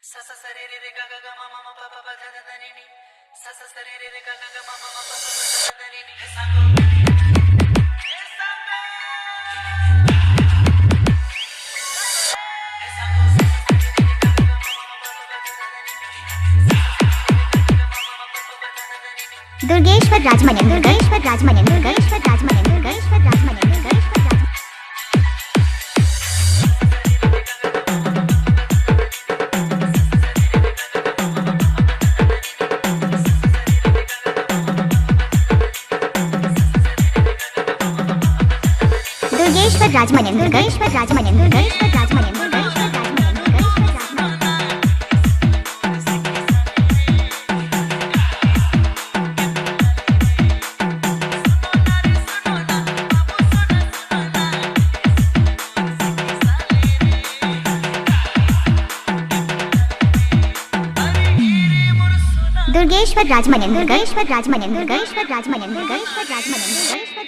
सा सा सा रे रे रे गा गा गा मा मा मा पा पा पा धा धा धा नी नी सा सा सा रे रे रे गा गा गा मा मा मा पा पा पा धा धा धा नी नी हे सांगो हे सांगो हे सांगो सा सा सा रे रे रे गा गा गा मा मा मा पा पा पा धा धा धा नी नी सा सा सा रे रे रे गा गा गा मा मा मा पा पा पा धा धा धा नी नी दुर्गेश्वर राजमनेन दुर्गेश्वर राजमनेन दुर्गेश्वर राजमनेन दुर्गेश्वर राजमनेन दुर्गेश्वर राज दुर्गेश्वर राजमनेन दुर्गेश्वर राजमनेन दुर्गेश्वर राजमनेन दुर्गेश्वर राजमनेन दुर्गेश्वर राजमनेन दुर्गेश्वर राजमनेन दुर्गेश्वर राजमनेन दुर्गेश्वर राजमनेन दुर्गेश्वर राजमनेन दुर्गेश्वर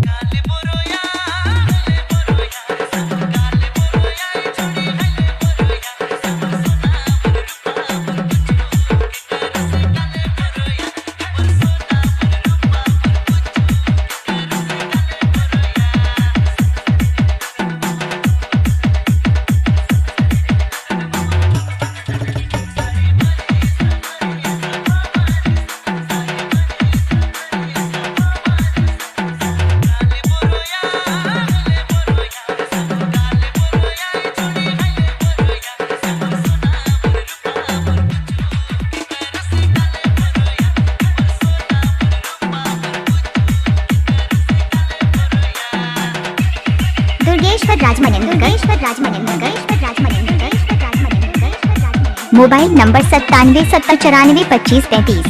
काले बोरोया हले बोरोया संग काले बोरोया छोड़ी हले बोरोया संग सोना रूपा कर से काले बोरोया पर सोना रूपा कर से दुर्गेश्वर राजमनेन दुर्गेश्वर राजमनेन दुर्गेश्वर राजमनेन दुर्गेश्वर राजमनेन दुर्गेश्वर राजमनेन मोबाइल नंबर 9770942533।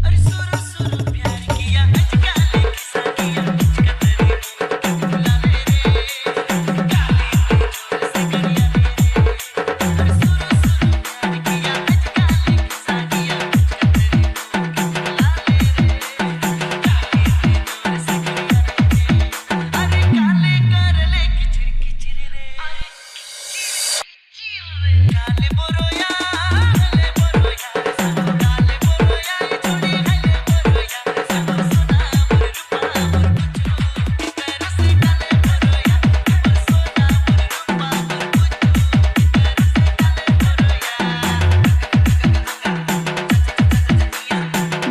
अरे सुर सुर प्यार किया अजका किसा किया अजका तेरे बुला ले रे काली छोड़ से करिया रे अरे सुर सुर प्यार किया अजका किसा किया अजका तेरे बुला ले रे काली छोड़ से करिया रे अरे काले कर ले किचिर किचिर रे काले बोरोया हले बोरोया संग काले बोरोया छोड़ी हले बोरोया संग सोना रूपा कर से काले बोरोया पर सोना रूपा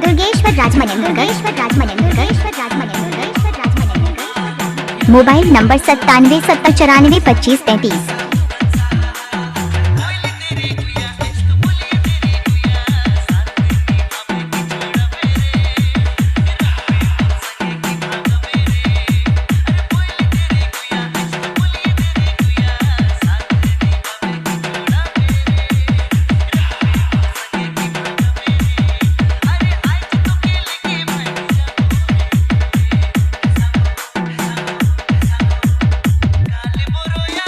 दुर्गेश्वर राजमनेन दुर्गेश्वर राजमनेन दुर्गेश्वर राजमनेन दुर्गेश्वर राजमनेन दुर्गेश्वर राजमनेन मोबाइल नंबर 97702533। बोली तेरी गुया इश्क बोली तेरी गुया साथ तेरी बाबे की छोड़ मेरे सके की भाग मेरे अरे बोली तेरी गुया इश्क बोली तेरी गुया साथ तेरी बाबे की छोड़ मेरे सके की भाग मेरे अरे आज तो के लेके मैं काले बोरोया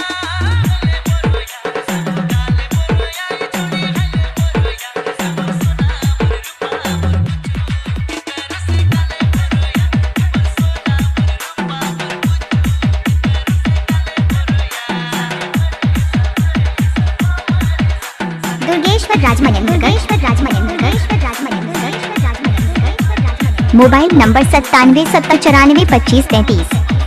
हले बोरोया संग काले बोरोया छोड़ी हले बोरोया संग सोना रूपा कर से काले बोरोया पर सोना रूपा कर दुर्गेश्वर राजमनेन दुर्गेश्वर राजमनेन दुर्गेश्वर राजमनेन दुर्गेश्वर राजमनेन दुर्गेश्वर राजमनेन मोबाइल नंबर 9770942533।